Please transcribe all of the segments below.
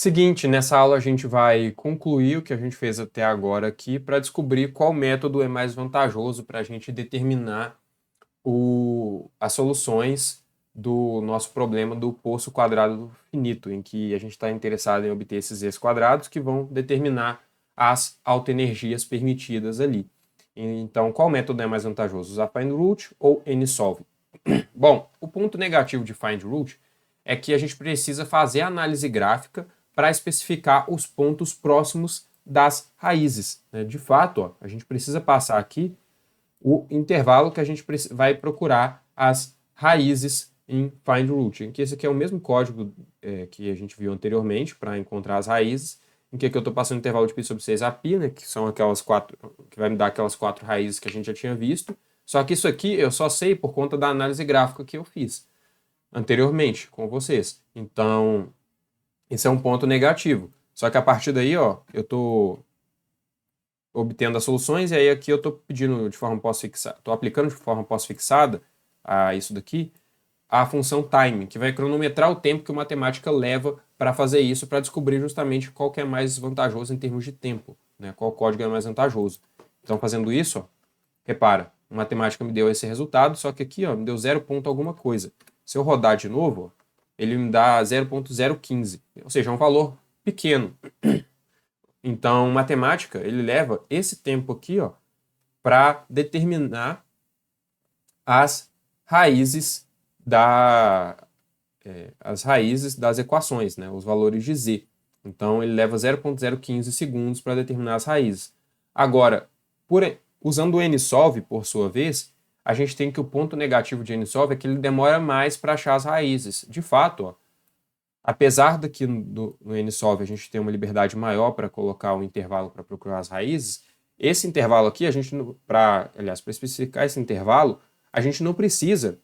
Seguinte, nessa aula a gente vai concluir o que a gente fez até agora aqui para descobrir qual método é mais vantajoso para a gente determinar as soluções do nosso problema do poço quadrado finito, em que a gente está interessado em obter esses z quadrados que vão determinar as autoenergias permitidas ali. Então, qual método é mais vantajoso, usar find root ou nsolve? Bom, o ponto negativo de find root é que a gente precisa fazer a análise gráfica para especificar os pontos próximos das raízes, né? De fato, ó, a gente precisa passar aqui o intervalo que a gente vai procurar as raízes em find root, em que esse aqui é o mesmo código que a gente viu anteriormente para encontrar as raízes, em que aqui eu estou passando o intervalo de π sobre 6 a π, né, que são aquelas quatro, que vai me dar aquelas 4 raízes que a gente já tinha visto, só que isso aqui eu só sei por conta da análise gráfica que eu fiz anteriormente com vocês. Então, esse é um ponto negativo. Só que a partir daí, ó, eu estou obtendo as soluções, e aí aqui eu estou pedindo de forma pós-fixada, estou aplicando de forma pós-fixada a isso daqui, a função time, que vai cronometrar o tempo que o matemática leva para fazer isso, para descobrir justamente qual que é mais vantajoso em termos de tempo, né? Qual código é mais vantajoso. Então, fazendo isso, ó, repara, a matemática me deu esse resultado, só que aqui ó, me deu 0 ponto alguma coisa. Se eu rodar de novo, ó, ele me dá 0.015, ou seja, é um valor pequeno. Então, matemática, ele leva esse tempo aqui, ó, para determinar as raízes as raízes das equações, né, os valores de z. Então, ele leva 0.015 segundos para determinar as raízes. Agora, usando o nsolve, por sua vez, a gente tem que o ponto negativo de nsolve é que ele demora mais para achar as raízes. De fato, ó, apesar daqui no nsolve a gente ter uma liberdade maior para colocar um intervalo para procurar as raízes, esse intervalo aqui, para especificar esse intervalo, a gente não precisa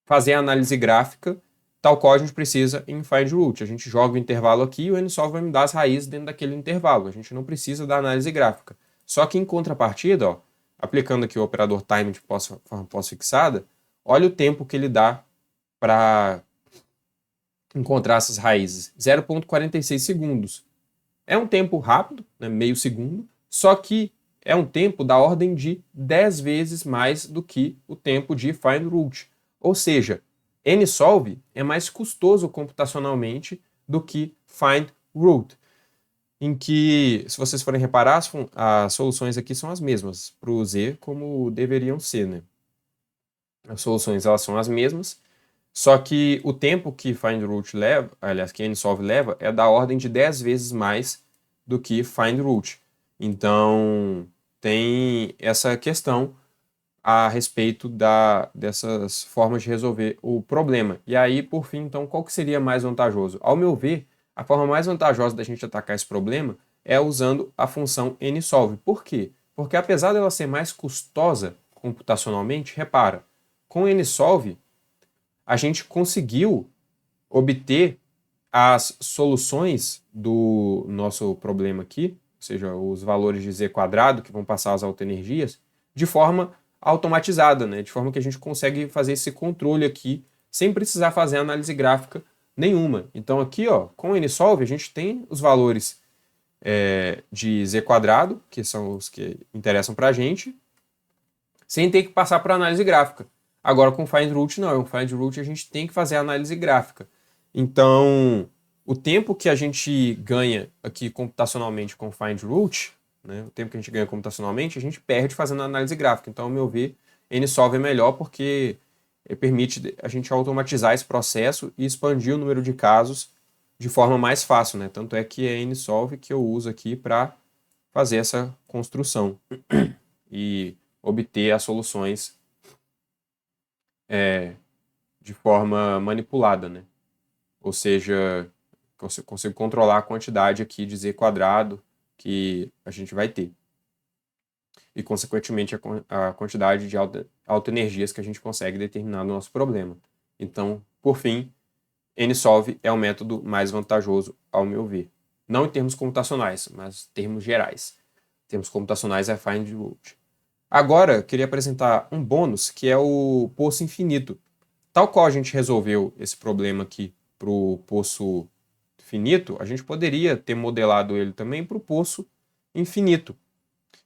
fazer a análise gráfica tal qual a gente precisa em find root. A gente joga o intervalo aqui e o nsolve vai me dar as raízes dentro daquele intervalo. A gente não precisa da análise gráfica. Só que em contrapartida, ó, aplicando aqui o operador time de forma pós-fixada, olha o tempo que ele dá para encontrar essas raízes, 0,46 segundos. É um tempo rápido, né, meio segundo, só que é um tempo da ordem de 10 vezes mais do que o tempo de find root. Ou seja, nsolve é mais custoso computacionalmente do que find root, em que, se vocês forem reparar, as soluções aqui são as mesmas para o z como deveriam ser, né? As soluções elas são as mesmas, só que o tempo que find root leva, aliás, que nsolve leva, é da ordem de 10 vezes mais do que find root. Então, tem essa questão a respeito dessas formas de resolver o problema. E aí, por fim, então, qual que seria mais vantajoso? Ao meu ver, a forma mais vantajosa da gente atacar esse problema é usando a função nsolve. Por quê? Porque apesar dela ser mais custosa computacionalmente, repara, com nsolve, a gente conseguiu obter as soluções do nosso problema aqui, ou seja, os valores de z quadrado que vão passar as autoenergias, de forma automatizada, né? De forma que a gente consegue fazer esse controle aqui sem precisar fazer análise gráfica nenhuma. Então aqui, ó, com o nsolve, a gente tem os valores de z quadrado, que são os que interessam para a gente, sem ter que passar para análise gráfica. Agora com find root não, com find root a gente tem que fazer a análise gráfica. Então, o tempo que a gente ganha aqui computacionalmente com find root, né, o tempo que a gente ganha computacionalmente, a gente perde fazendo a análise gráfica. Então, ao meu ver, nsolve é melhor porque permite a gente automatizar esse processo e expandir o número de casos de forma mais fácil, né? Tanto é que é nsolve que eu uso aqui para fazer essa construção e obter as soluções de forma manipulada, né? Ou seja, consigo controlar a quantidade aqui de z quadrado que a gente vai ter. E, consequentemente, a quantidade de autoenergias que a gente consegue determinar no nosso problema. Então, por fim, nsolve é o método mais vantajoso, ao meu ver. Não em termos computacionais, mas em termos gerais. Em termos computacionais é find root. Agora, queria apresentar um bônus, que é o poço infinito. Tal qual a gente resolveu esse problema aqui para o poço finito, a gente poderia ter modelado ele também para o poço infinito,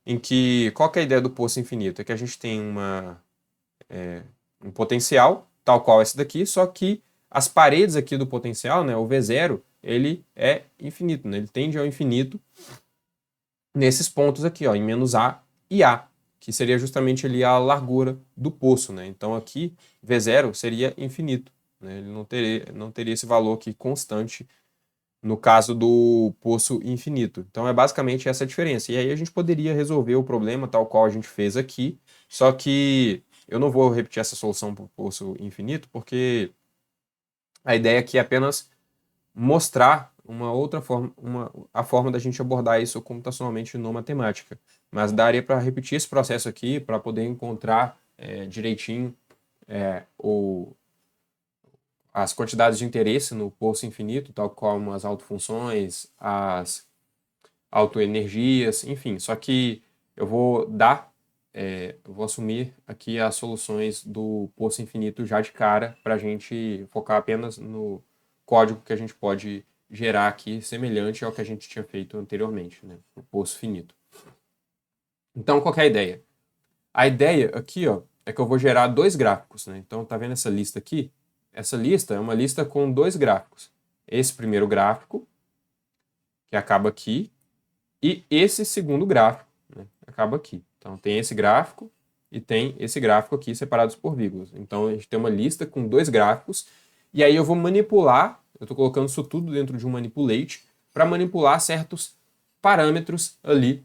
em que, qual que é a ideia do poço infinito? É que a gente tem um potencial, tal qual esse daqui, só que as paredes aqui do potencial, né, o V0, ele é infinito, né, ele tende ao infinito nesses pontos aqui, ó, em menos A e A, que seria justamente ali a largura do poço, né? Então aqui V0 seria infinito, né? Ele não teria esse valor aqui constante no caso do poço infinito. Então é basicamente essa a diferença. E aí a gente poderia resolver o problema tal qual a gente fez aqui, só que eu não vou repetir essa solução para o poço infinito, porque a ideia aqui é apenas mostrar uma outra forma, a forma da gente abordar isso computacionalmente no matemática. Mas daria para repetir esse processo aqui para poder encontrar direitinho as quantidades de interesse no poço infinito, tal como as autofunções, as autoenergias, enfim. Só que eu vou eu vou assumir aqui as soluções do poço infinito já de cara para a gente focar apenas no código que a gente pode gerar aqui, semelhante ao que a gente tinha feito anteriormente, né? O poço finito. Então, qual que é a ideia? A ideia aqui, ó, é que eu vou gerar dois gráficos, né? Então, tá vendo essa lista aqui? Essa lista é uma lista com dois gráficos. Esse primeiro gráfico, que acaba aqui, e esse segundo gráfico, né? Acaba aqui. Então, tem esse gráfico e tem esse gráfico aqui separados por vírgulas. Então, a gente tem uma lista com dois gráficos, e aí eu vou manipular, eu estou colocando isso tudo dentro de um manipulate, para manipular certos parâmetros ali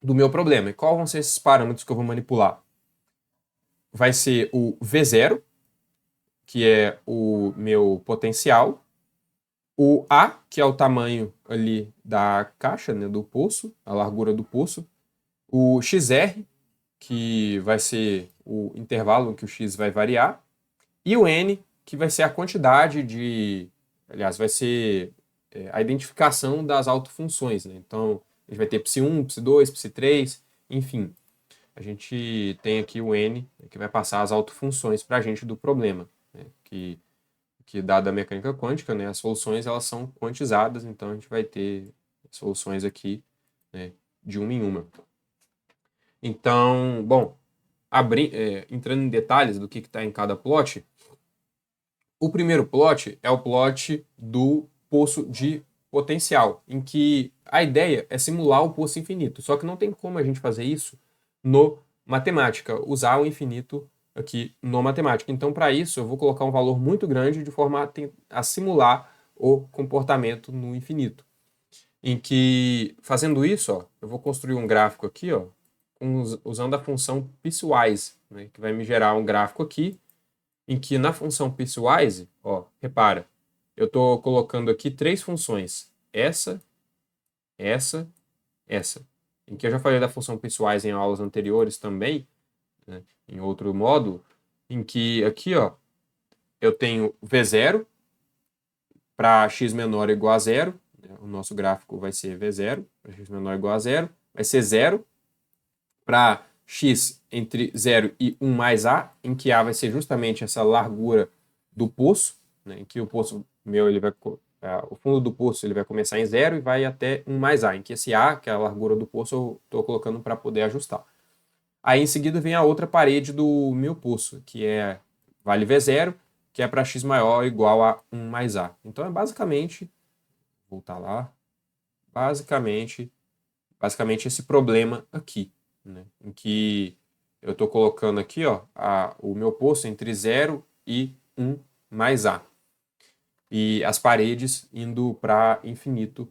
do meu problema. E quais vão ser esses parâmetros que eu vou manipular? Vai ser o V0, que é o meu potencial, o A, que é o tamanho ali da caixa, né, do poço, a largura do poço, o XR, que vai ser o intervalo em que o X vai variar, e o N, que vai ser a quantidade aliás, vai ser a identificação das autofunções, né? Então, a gente vai ter psi1, psi2, psi3, enfim. A gente tem aqui o N, que vai passar as autofunções para a gente do problema, né? Que dada a mecânica quântica, né, as soluções elas são quantizadas, então a gente vai ter soluções aqui, né, de uma em uma. Então, bom, entrando em detalhes do que está em cada plot, o primeiro plot é o plot do poço de potencial, em que a ideia é simular o poço infinito, só que não tem como a gente fazer isso no matemática, usar o infinito aqui no matemática. Então, para isso, eu vou colocar um valor muito grande de forma a simular o comportamento no infinito. Em que, fazendo isso, ó, eu vou construir um gráfico aqui, ó, usando a função piecewise, né, que vai me gerar um gráfico aqui, em que na função piecewise, ó, repara, eu estou colocando aqui três funções, essa, essa, em que eu já falei da função piecewise em aulas anteriores também, né, em outro módulo, em que aqui, ó, eu tenho V0 para x menor ou igual a zero, né, o nosso gráfico vai ser V0 para x menor ou igual a zero, vai ser 0 para x entre 0 e 1 mais a, em que a vai ser justamente essa largura do poço, né, em que o poço meu, o fundo do poço ele vai começar em 0 e vai até 1 mais a, em que esse a, que é a largura do poço, eu estou colocando para poder ajustar. Aí em seguida vem a outra parede do meu poço, que vale V0, que é para x maior ou igual a 1 mais a. Então é basicamente, voltar lá, basicamente esse problema aqui, né, em que eu estou colocando aqui, ó, o meu poço entre 0 e 1 mais a. E as paredes indo para infinito,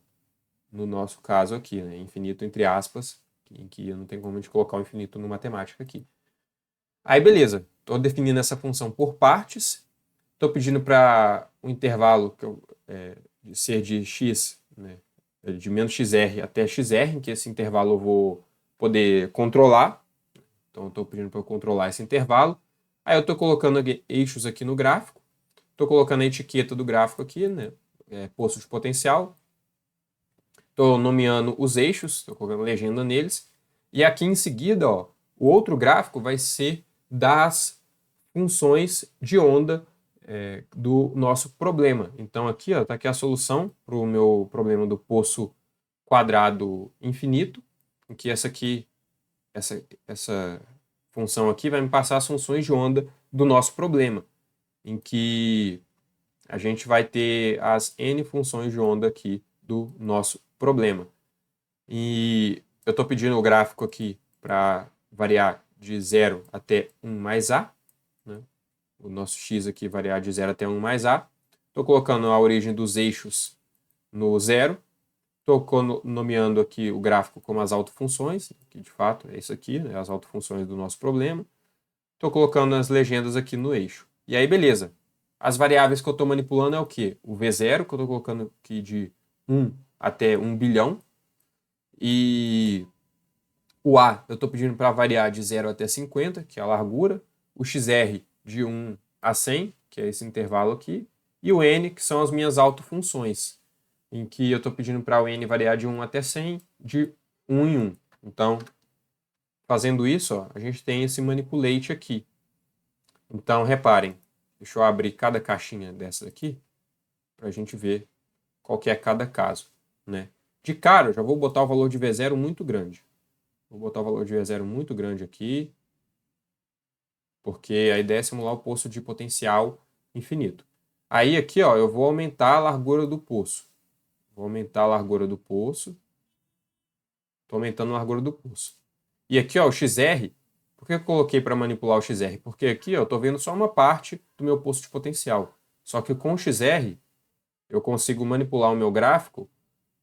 no nosso caso aqui, né, infinito entre aspas, em que eu não tenho como a gente colocar o infinito no matemática aqui. Aí beleza, estou definindo essa função por partes, estou pedindo para o intervalo de ser de x, né, de menos xr até xr, em que esse intervalo eu vou poder controlar. Então, eu estou pedindo para eu controlar esse intervalo. Aí eu estou colocando eixos aqui no gráfico. Estou colocando a etiqueta do gráfico aqui, né? Poço de potencial. Estou nomeando os eixos, estou colocando legenda neles. E aqui em seguida, ó, o outro gráfico vai ser das funções de onda do nosso problema. Então aqui está aqui a solução para o meu problema do poço quadrado infinito, em que essa função aqui vai me passar as funções de onda do nosso problema, em que a gente vai ter as n funções de onda aqui do nosso problema. E eu estou pedindo o gráfico aqui para variar de 0 até 1 mais a, né? O nosso x aqui variar de 0 até 1 mais a. Estou colocando a origem dos eixos no 0. Estou nomeando aqui o gráfico como as autofunções, que de fato é isso aqui, né, as autofunções do nosso problema. Estou colocando as legendas aqui no eixo. E aí, beleza. As variáveis que eu estou manipulando é o quê? O V0, que eu estou colocando aqui de 1 até 1 bilhão. E o A eu estou pedindo para variar de 0 até 50, que é a largura. O XR de 1 a 100, que é esse intervalo aqui. E o N, que são as minhas autofunções, em que eu estou pedindo para o N variar de 1 até 100, de 1 em 1. Então, fazendo isso, ó, a gente tem esse manipulate aqui. Então, reparem, deixa eu abrir cada caixinha dessa aqui para a gente ver qual que é cada caso, né? De cara, eu já vou botar o valor de V0 muito grande. Vou botar o valor de V0 muito grande aqui, porque a ideia é simular o poço de potencial infinito. Aí aqui, ó, eu vou aumentar a largura do poço. Vou aumentar a largura do poço. Estou aumentando a largura do poço. E aqui, ó, o XR. Por que eu coloquei para manipular o XR? Porque aqui, ó, eu estou vendo só uma parte do meu poço de potencial. Só que com o XR, eu consigo manipular o meu gráfico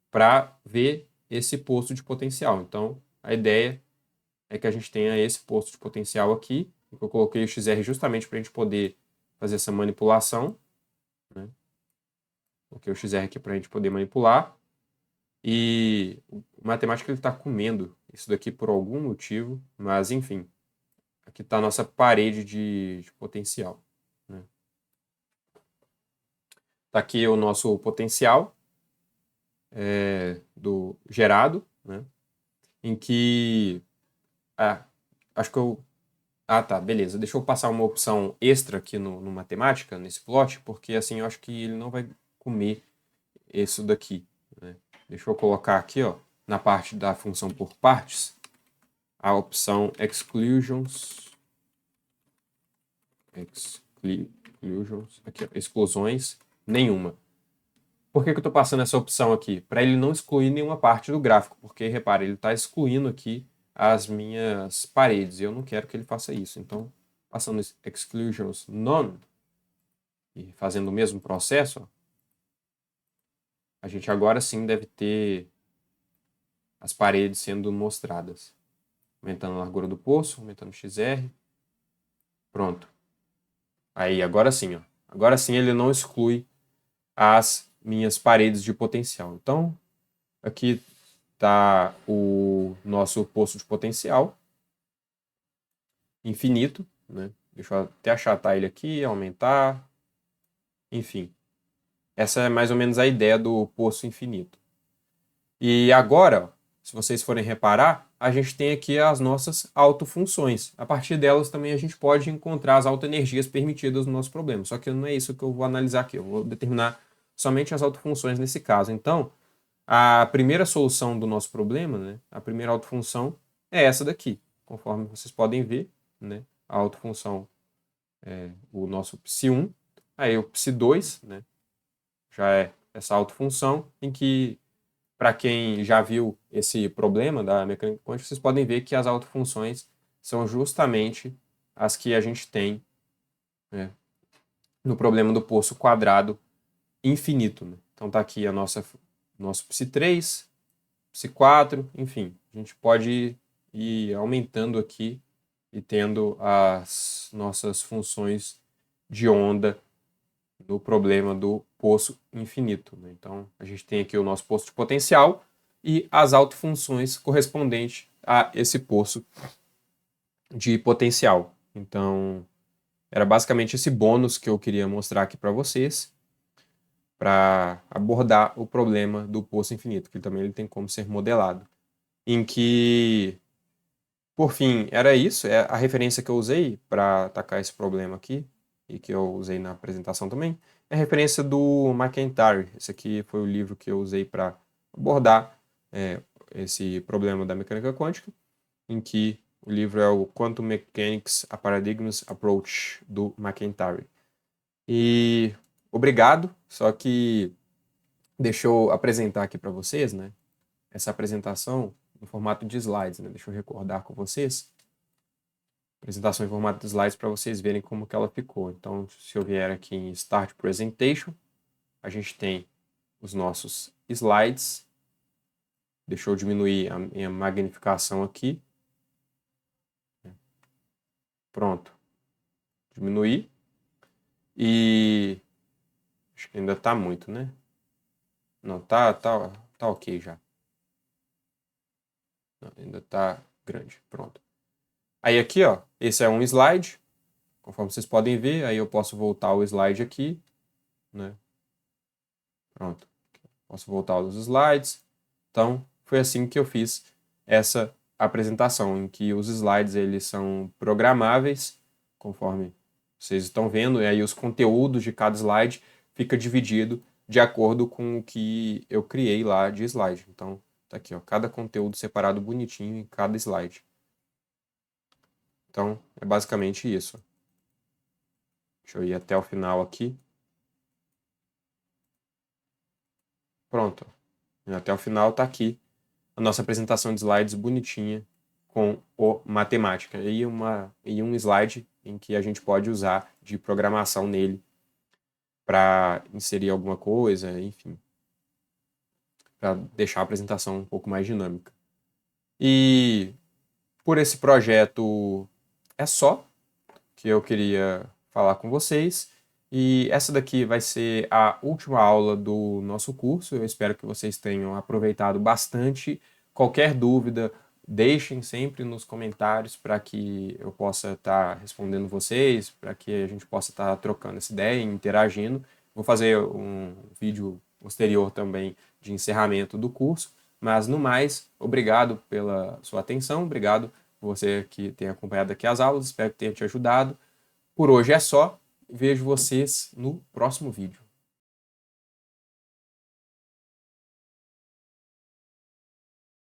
para ver esse poço de potencial. Então, a ideia é que a gente tenha esse poço de potencial aqui. Eu coloquei o XR justamente para a gente poder fazer essa manipulação, né? Coloquei o XR aqui para a gente poder manipular. E o matemático está comendo isso daqui por algum motivo, mas enfim. Aqui está a nossa parede de potencial, né? Está aqui o nosso potencial do gerado, né? Em que... acho que eu... tá, beleza. Deixa eu passar uma opção extra aqui no matemática, nesse plot, porque assim eu acho que ele não vai comer isso daqui, né? Deixa eu colocar aqui, ó, na parte da função por partes, a opção exclusions, aqui, ó, exclusões nenhuma. Por que eu estou passando essa opção aqui? Para ele não excluir nenhuma parte do gráfico, porque, repare, ele está excluindo aqui as minhas paredes, e eu não quero que ele faça isso. Então, passando exclusions none, e fazendo o mesmo processo, ó, a gente agora sim deve ter as paredes sendo mostradas. Aumentando a largura do poço, aumentando o XR. Pronto. Aí, agora sim, ó. Agora sim ele não exclui as minhas paredes de potencial. Então, aqui está o nosso poço de potencial infinito, né? Deixa eu até achatar ele aqui, aumentar. Enfim, essa é mais ou menos a ideia do poço infinito. E agora, ó, se vocês forem reparar, a gente tem aqui as nossas autofunções. A partir delas também a gente pode encontrar as autoenergias permitidas no nosso problema. Só que não é isso que eu vou analisar aqui. Eu vou determinar somente as autofunções nesse caso. Então, a primeira solução do nosso problema, né, a primeira autofunção é essa daqui. Conforme vocês podem ver, né, a autofunção é o nosso psi1. Aí o psi2, né, já é essa autofunção em que, para quem já viu esse problema da mecânica quântica, vocês podem ver que as autofunções são justamente as que a gente tem, né, no problema do poço quadrado infinito, né? Então está aqui a nosso psi3, psi4, enfim. A gente pode ir aumentando aqui e tendo as nossas funções de onda no problema do poço infinito, né? Então, a gente tem aqui o nosso poço de potencial e as autofunções correspondentes a esse poço de potencial. Então, era basicamente esse bônus que eu queria mostrar aqui para vocês, para abordar o problema do poço infinito, que também ele tem como ser modelado. Em que, por fim, era isso, é a referência que eu usei para atacar esse problema aqui, e que eu usei na apresentação também, é referência do McIntyre. Esse aqui foi o livro que eu usei para abordar esse problema da mecânica quântica, em que o livro é o Quantum Mechanics: A Paradigms Approach, do McIntyre. E obrigado, só que deixa eu apresentar aqui para vocês, né? Essa apresentação em formato de slides, né? Deixa eu recordar com vocês. Apresentação em formato de slides para vocês verem como que ela ficou. Então, se eu vier aqui em Start Presentation, a gente tem os nossos slides. Deixa eu diminuir a minha magnificação aqui. Pronto. Diminuir. E acho que ainda está muito, né? Não, tá ok já. Não, ainda está grande. Pronto. Aí aqui, ó, esse é um slide. Conforme vocês podem ver, aí eu posso voltar o slide aqui, né? Pronto. Posso voltar os slides. Então, foi assim que eu fiz essa apresentação, em que os slides eles são programáveis, conforme vocês estão vendo, e aí os conteúdos de cada slide fica dividido de acordo com o que eu criei lá de slide. Então, tá aqui, ó, cada conteúdo separado bonitinho em cada slide. Então, é basicamente isso. Deixa eu ir até o final aqui. Pronto. Até o final tá aqui a nossa apresentação de slides bonitinha com o matemática e um slide em que a gente pode usar de programação nele para inserir alguma coisa, enfim, para deixar a apresentação um pouco mais dinâmica. E por esse projeto é só que eu queria falar com vocês. E essa daqui vai ser a última aula do nosso curso. Eu espero que vocês tenham aproveitado bastante. Qualquer dúvida, deixem sempre nos comentários para que eu possa estar respondendo vocês, para que a gente possa estar trocando essa ideia e interagindo. Vou fazer um vídeo posterior também de encerramento do curso. Mas, no mais, obrigado pela sua atenção, obrigado por você que tem acompanhado aqui as aulas, espero que tenha te ajudado. Por hoje é só. Vejo vocês no próximo vídeo.